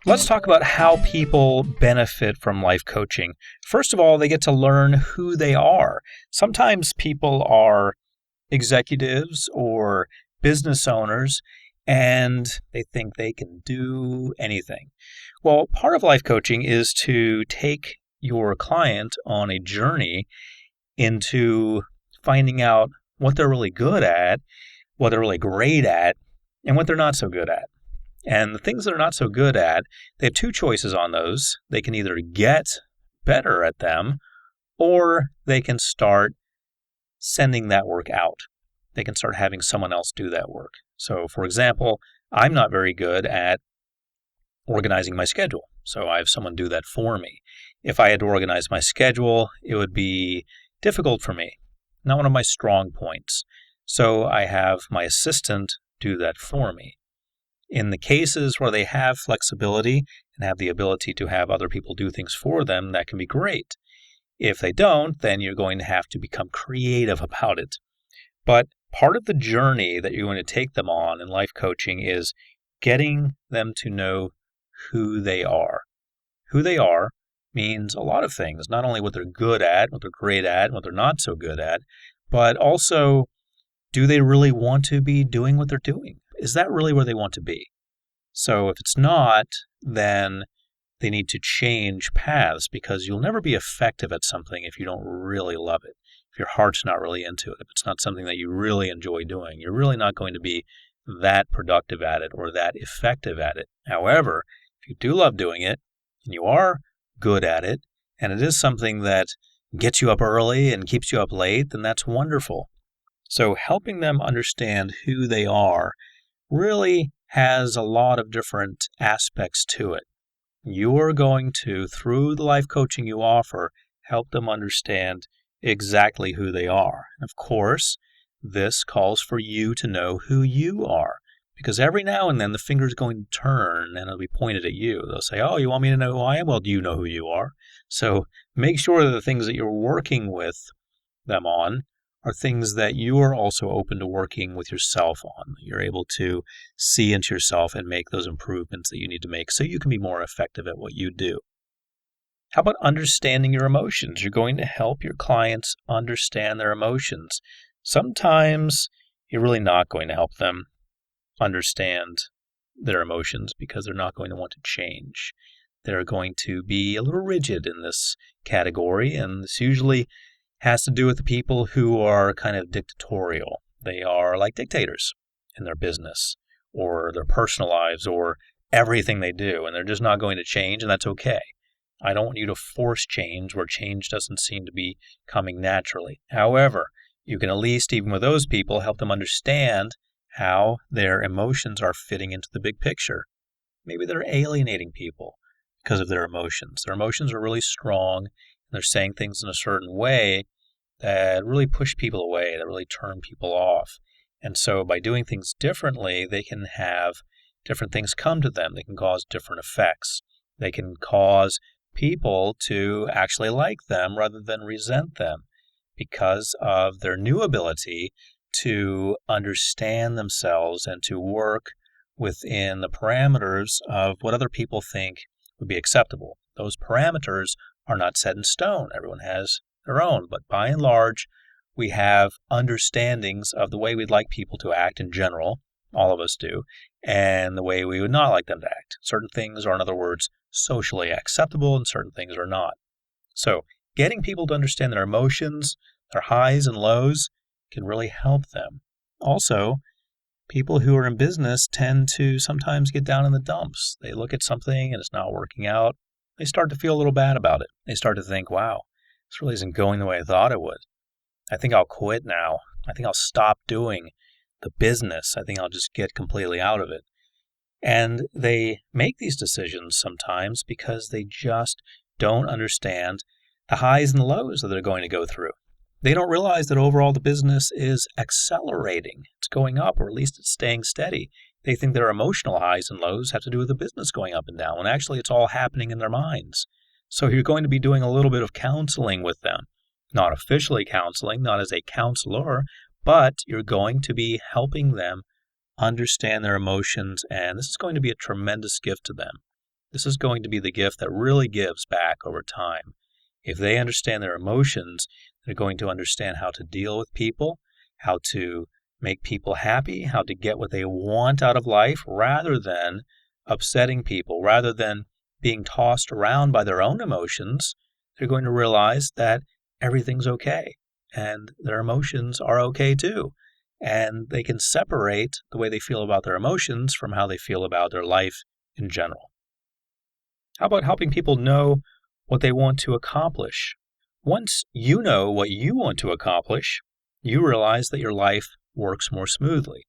Let's talk about how people benefit from life coaching. First of all, they get to learn who they are. Sometimes people are executives or business owners and they think they can do anything. Well, part of life coaching is to take your client on a journey into finding out what they're really good at, what they're really great at, and what they're not so good at. And the things they're not so good at, they have two choices on those. They can either get better at them, or they can start sending that work out. They can start having someone else do that work. So, for example, I'm not very good at organizing my schedule. So I have someone do that for me. If I had to organize my schedule, it would be difficult for me. Not one of my strong points. So I have my assistant do that for me. In the cases where they have flexibility and have the ability to have other people do things for them, that can be great. If they don't, then you're going to have to become creative about it. But part of the journey that you're going to take them on in life coaching is getting them to know who they are. Who they are means a lot of things, not only what they're good at, what they're great at, and what they're not so good at, but also, do they really want to be doing what they're doing? Is that really where they want to be? So if it's not, then they need to change paths, because you'll never be effective at something if you don't really love it. If your heart's not really into it, if it's not something that you really enjoy doing, you're really not going to be that productive at it or that effective at it. However, if you do love doing it, and you are good at it, and it is something that gets you up early and keeps you up late, then that's wonderful. So helping them understand who they are really has a lot of different aspects to it. You're going to, through the life coaching you offer, help them understand exactly who they are. Of course, this calls for you to know who you are, because every now and then the finger's going to turn and it'll be pointed at you. They'll say, oh, you want me to know who I am? Well, do you know who you are? So make sure that the things that you're working with them on are things that you are also open to working with yourself on. You're able to see into yourself and make those improvements that you need to make so you can be more effective at what you do. How about understanding your emotions? You're going to help your clients understand their emotions. Sometimes you're really not going to help them understand their emotions because they're not going to want to change. They're going to be a little rigid in this category, and this usually has to do with the people who are kind of dictatorial. They are like dictators in their business or their personal lives or everything they do, and they're just not going to change, and that's okay. I don't want you to force change where change doesn't seem to be coming naturally. However, you can at least, even with those people, help them understand how their emotions are fitting into the big picture. Maybe they're alienating people because of their emotions. Their emotions are really strong, and they're saying things in a certain way that really push people away, that really turn people off. And so by doing things differently, they can have different things come to them. They can cause different effects. They can cause people to actually like them rather than resent them because of their new ability to understand themselves and to work within the parameters of what other people think would be acceptable. Those parameters are not set in stone. Everyone has their own, but by and large, we have understandings of the way we'd like people to act in general, all of us do, and the way we would not like them to act. Certain things are, in other words, socially acceptable, and certain things are not. So getting people to understand their emotions, their highs and lows, can really help them. Also, people who are in business tend to sometimes get down in the dumps. They look at something and it's not working out. They start to feel a little bad about it. They start to think, wow, this really isn't going the way I thought it would. I think I'll quit now. I think I'll stop doing the business. I think I'll just get completely out of it. And they make these decisions sometimes because they just don't understand the highs and the lows that they're going to go through. They don't realize that overall the business is accelerating. It's going up, or at least it's staying steady. They think their emotional highs and lows have to do with the business going up and down, when actually it's all happening in their minds. So you're going to be doing a little bit of counseling with them. not officially counseling, not as a counselor, but you're going to be helping them understand their emotions, and this is going to be a tremendous gift to them. This is going to be the gift that really gives back over time. If they understand their emotions, they're going to understand how to deal with people, how to make people happy, how to get what they want out of life rather than upsetting people, rather than being tossed around by their own emotions. They're going to realize that everything's okay and their emotions are okay too. And they can separate the way they feel about their emotions from how they feel about their life in general. How about helping people know what they want to accomplish? Once you know what you want to accomplish, you realize that your life works more smoothly.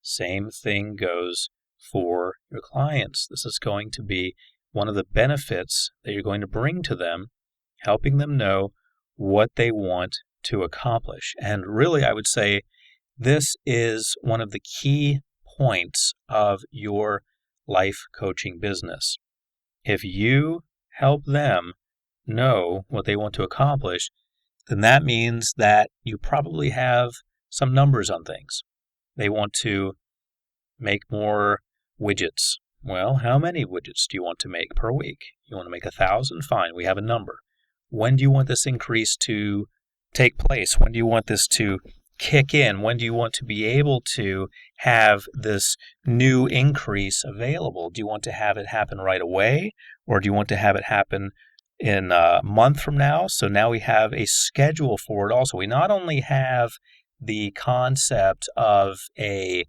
Same thing goes for your clients. This is going to be one of the benefits that you're going to bring to them, helping them know what they want to accomplish. And really, I would say this is one of the key points of your life coaching business. If you help them know what they want to accomplish, then that means that you probably have some numbers on things. They want to make more widgets. Well, how many widgets do you want to make per week? You want to make 1,000? Fine, we have a number. When do you want this increase to take place? When do you want this to kick in? When do you want to be able to have this new increase available? Do you want to have it happen right away? Or do you want to have it happen in a month from now? So now we have a schedule for it also. We not only have the concept of an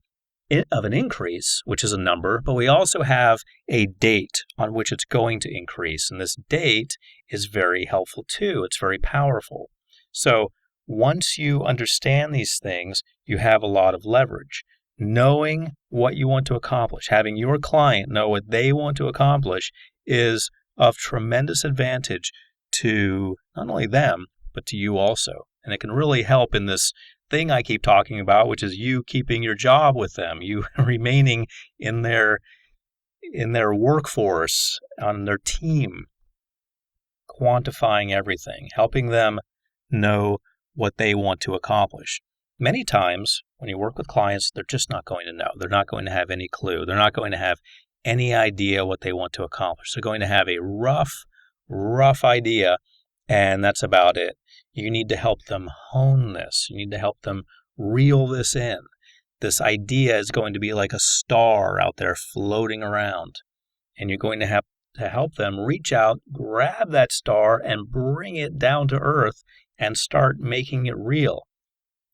increase, which is a number, but we also have a date on which it's going to increase. And this date is very helpful too. It's very powerful. So once you understand these things, you have a lot of leverage. Knowing what you want to accomplish, having your client know what they want to accomplish is of tremendous advantage to not only them, but to you also. And it can really help in this thing I keep talking about, which is you keeping your job with them, you remaining in their workforce, on their team, quantifying everything, helping them know what they want to accomplish. Many times when you work with clients, they're just not going to know. They're not going to have any clue. They're not going to have any idea what they want to accomplish. They're going to have a rough idea, and that's about it. You need to help them hone this. You need to help them reel this in. This idea is going to be like a star out there floating around, and you're going to have to help them reach out, grab that star, and bring it down to earth and start making it real.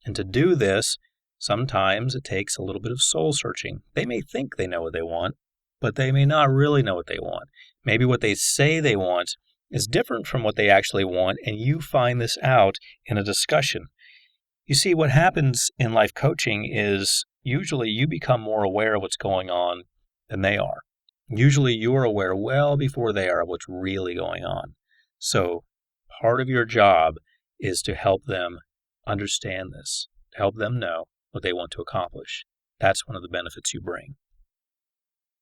And to do this, sometimes it takes a little bit of soul searching. They may think they know what they want, but they may not really know what they want. Maybe what they say they want is different from what they actually want, and you find this out in a discussion. You see, what happens in life coaching is usually you become more aware of what's going on than they are. Usually you're aware well before they are of what's really going on. So part of your job is to help them understand this, to help them know what they want to accomplish. That's one of the benefits you bring.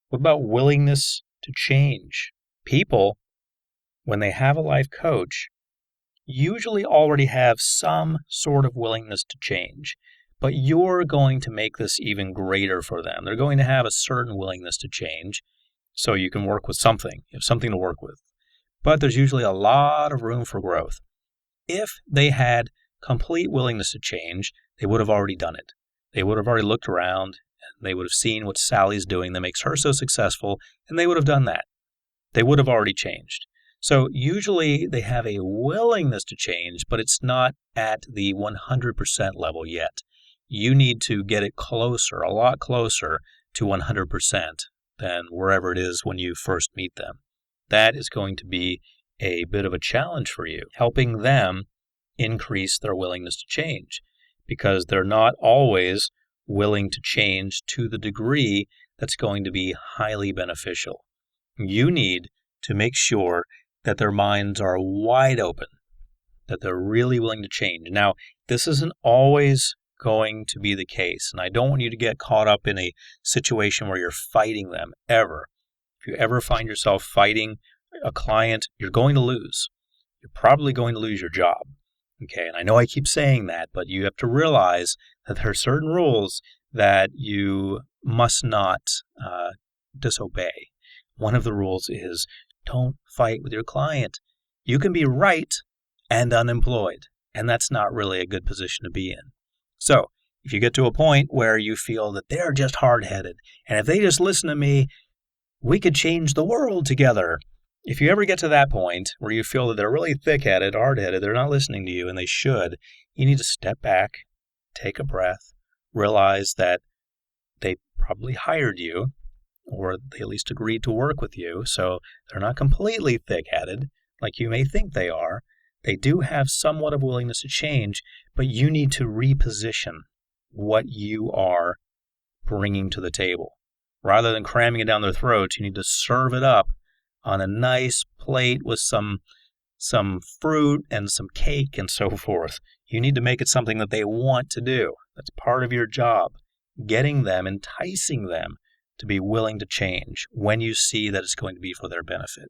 What about willingness to change? People, when they have a life coach, usually already have some sort of willingness to change, but you're going to make this even greater for them. They're going to have a certain willingness to change, so you can work with something. You have something to work with. But there's usually a lot of room for growth. If they had complete willingness to change, they would have already done it. They would have already looked around, and they would have seen what Sally's doing that makes her so successful, and they would have done that. They would have already changed. So usually they have a willingness to change, but it's not at the 100% level yet. You need to get it closer, a lot closer to 100% than wherever it is when you first meet them. That is going to be a bit of a challenge for you, helping them increase their willingness to change, because they're not always willing to change to the degree that's going to be highly beneficial. You need to make sure that their minds are wide open, that they're really willing to change. Now, this isn't always going to be the case, and I don't want you to get caught up in a situation where you're fighting them, ever. If you ever find yourself fighting a client, you're going to lose. You're probably going to lose your job. Okay, and I know I keep saying that, but you have to realize that there are certain rules that you must not disobey. One of the rules is don't fight with your client. You can be right and unemployed, and that's not really a good position to be in. So, if you get to a point where you feel that they're just hard-headed, and if they just listen to me, we could change the world together. If you ever get to that point where you feel that they're really thick-headed, hard-headed, they're not listening to you, and they should, you need to step back, take a breath, realize that they probably hired you, or they at least agreed to work with you, so they're not completely thick-headed like you may think they are. They do have somewhat of willingness to change, but you need to reposition what you are bringing to the table. Rather than cramming it down their throats, you need to serve it up on a nice plate with some fruit and some cake and so forth. You need to make it something that they want to do. That's part of your job, getting them, enticing them to be willing to change when you see that it's going to be for their benefit.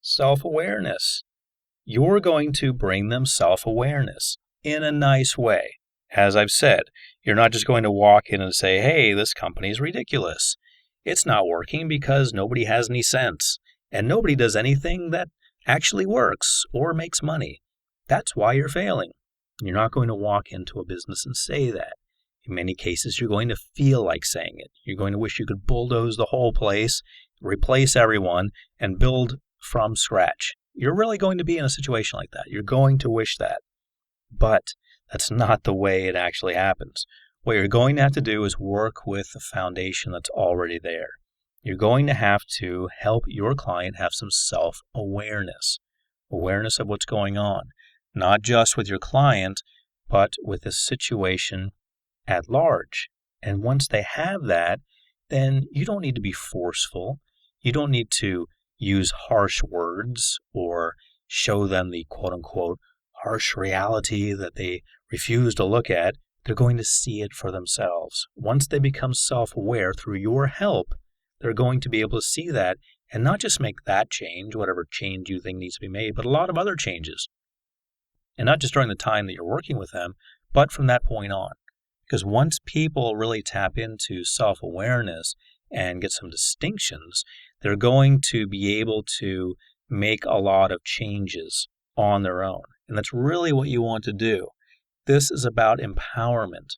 Self-awareness. You're going to bring them self-awareness in a nice way. As I've said, you're not just going to walk in and say, hey, this company's ridiculous. It's not working because nobody has any sense, and nobody does anything that actually works or makes money. That's why you're failing. You're not going to walk into a business and say that. In many cases, you're going to feel like saying it. You're going to wish you could bulldoze the whole place, replace everyone, and build from scratch. You're really going to be in a situation like that. You're going to wish that. But that's not the way it actually happens. What you're going to have to do is work with the foundation that's already there. You're going to have to help your client have some self-awareness, awareness of what's going on, not just with your client, but with the situation at large. And once they have that, then you don't need to be forceful. You don't need to use harsh words or show them the quote-unquote harsh reality that they refuse to look at. They're going to see it for themselves. Once they become self-aware through your help, they're going to be able to see that and not just make that change, whatever change you think needs to be made, but a lot of other changes. And not just during the time that you're working with them, but from that point on. Because once people really tap into self-awareness and get some distinctions, they're going to be able to make a lot of changes on their own. And that's really what you want to do. This is about empowerment.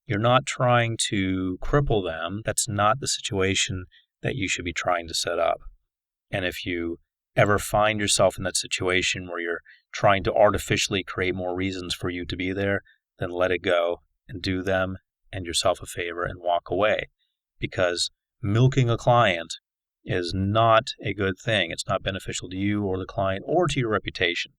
You're not trying to cripple them. That's not the situation that you should be trying to set up. And if you ever find yourself in that situation where you're trying to artificially create more reasons for you to be there, then let it go and do them and yourself a favor and walk away. Because milking a client is not a good thing. It's not beneficial to you or the client or to your reputation.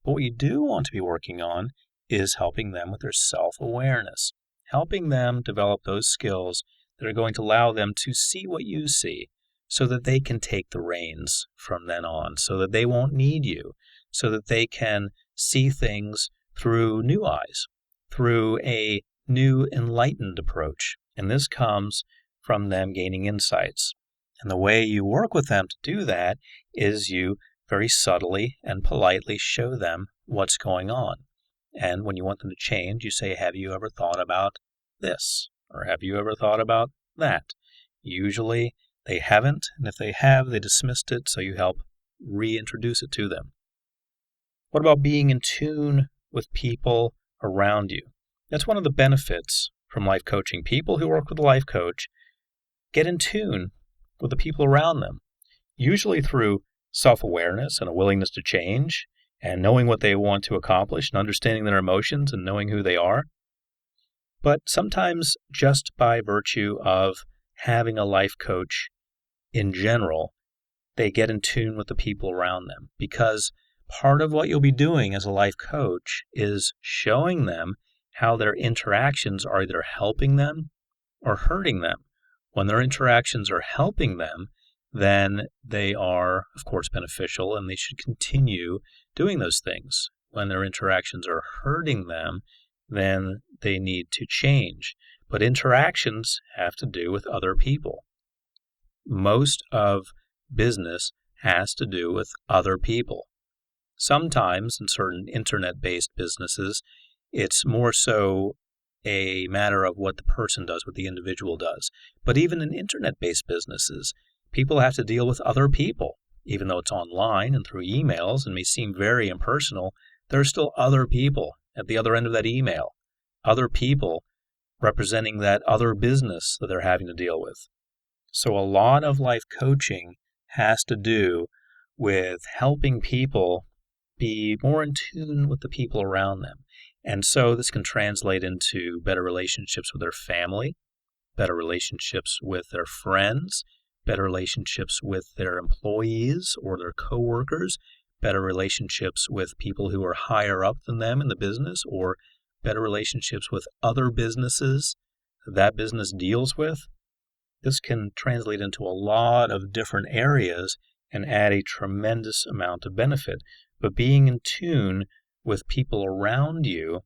But what you do want to be working on is helping them with their self-awareness, helping them develop those skills that are going to allow them to see what you see so that they can take the reins from then on, so that they won't need you, so that they can see things through new eyes, through a new enlightened approach. And this comes from them gaining insights. And the way you work with them to do that is you very subtly and politely show them what's going on. And when you want them to change, you say, have you ever thought about this? Or have you ever thought about that? Usually they haven't, and if they have, they dismissed it, so you help reintroduce it to them. What about being in tune with people around you? That's one of the benefits from life coaching. People who work with a life coach get in tune with the people around them, usually through self-awareness and a willingness to change, and knowing what they want to accomplish and understanding their emotions and knowing who they are. But sometimes just by virtue of having a life coach in general, they get in tune with the people around them. Because part of what you'll be doing as a life coach is showing them how their interactions are either helping them or hurting them. When their interactions are helping them, then they are, of course, beneficial, and they should continue doing those things. When their interactions are hurting them, then they need to change. But interactions have to do with other people. Most of business has to do with other people. Sometimes in certain internet-based businesses, it's more so a matter of what the person does, what the individual does. But even in internet-based businesses, people have to deal with other people. Even though it's online and through emails and may seem very impersonal, there are still other people at the other end of that email, other people representing that other business that they're having to deal with. So a lot of life coaching has to do with helping people be more in tune with the people around them. And so this can translate into better relationships with their family, better relationships with their friends, better relationships with their employees or their coworkers, better relationships with people who are higher up than them in the business, or better relationships with other businesses that business deals with. This can translate into a lot of different areas and add a tremendous amount of benefit. But being in tune with people around you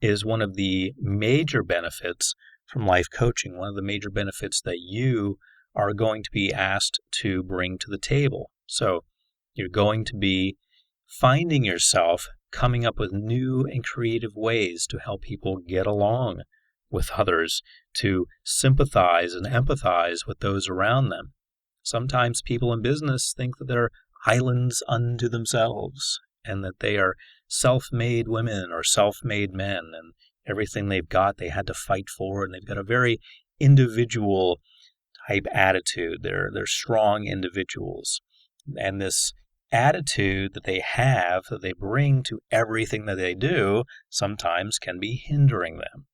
is one of the major benefits from life coaching, one of the major benefits that you are going to be asked to bring to the table. So you're going to be finding yourself coming up with new and creative ways to help people get along with others, to sympathize and empathize with those around them. Sometimes people in business think that they're islands unto themselves and that they are self-made women or self-made men, and everything they've got they had to fight for, and they've got a very individual type attitude. They're strong individuals. And this attitude that they have, that they bring to everything that they do, sometimes can be hindering them.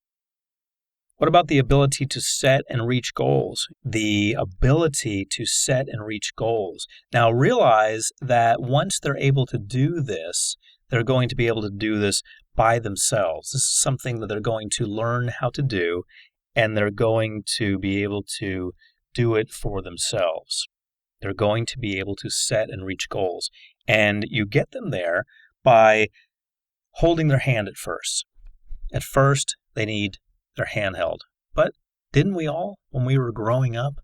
What about the ability to set and reach goals? The ability to set and reach goals. Now realize that once they're able to do this, they're going to be able to do this by themselves. This is something that they're going to learn how to do, and they're going to be able to do it for themselves. They're going to be able to set and reach goals. And you get them there by holding their hand at first. At first, they need their hand held. But didn't we all, when we were growing up?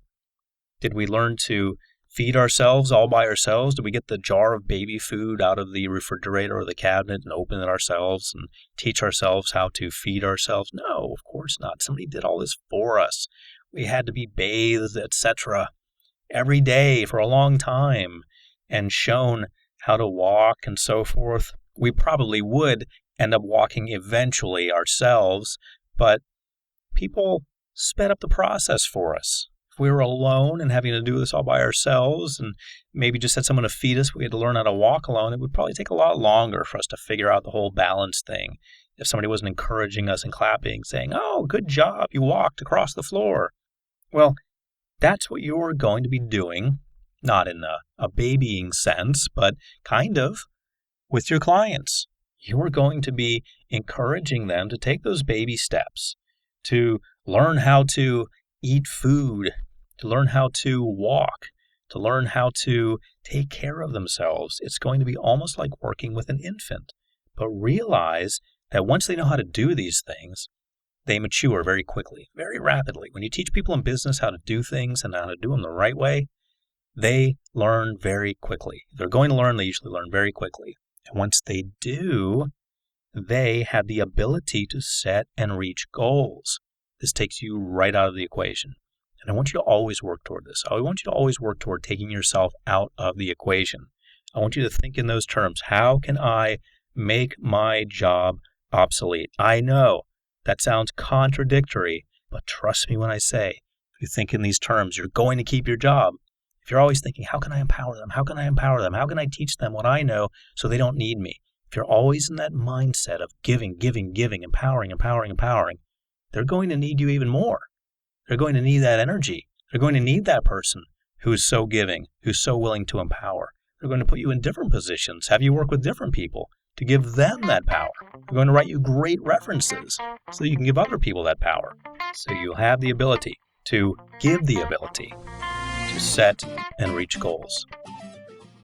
Did we learn to feed ourselves all by ourselves? Did we get the jar of baby food out of the refrigerator or the cabinet and open it ourselves and teach ourselves how to feed ourselves? No, of course not. Somebody did all this for us. We had to be bathed, etc., every day for a long time and shown how to walk and so forth. We probably would end up walking eventually ourselves, but people sped up the process for us. If we were alone and having to do this all by ourselves and maybe just had someone to feed us, we had to learn how to walk alone, it would probably take a lot longer for us to figure out the whole balance thing. If somebody wasn't encouraging us and clapping, saying, "Oh, good job, you walked across the floor." Well, that's what you're going to be doing, not in a babying sense, but kind of with your clients. You're going to be encouraging them to take those baby steps, to learn how to eat food, to learn how to walk, to learn how to take care of themselves. It's going to be almost like working with an infant. But realize that once they know how to do these things, they mature very quickly, very rapidly. When you teach people in business how to do things and how to do them the right way, they learn very quickly. If they're going to learn, they usually learn very quickly. And once they do, they have the ability to set and reach goals. This takes you right out of the equation. And I want you to always work toward this. I want you to always work toward taking yourself out of the equation. I want you to think in those terms. How can I make my job obsolete? I know that sounds contradictory, but trust me when I say, if you think in these terms, you're going to keep your job. If you're always thinking, how can I empower them? How can I empower them? How can I teach them what I know so they don't need me? If you're always in that mindset of giving, empowering, they're going to need you even more. They're going to need that energy. They're going to need that person who's so giving, who's so willing to empower. They're going to put you in different positions, have you work with different people to give them that power. They're going to write you great references so you can give other people that power. So you'll have the ability to give the ability to set and reach goals.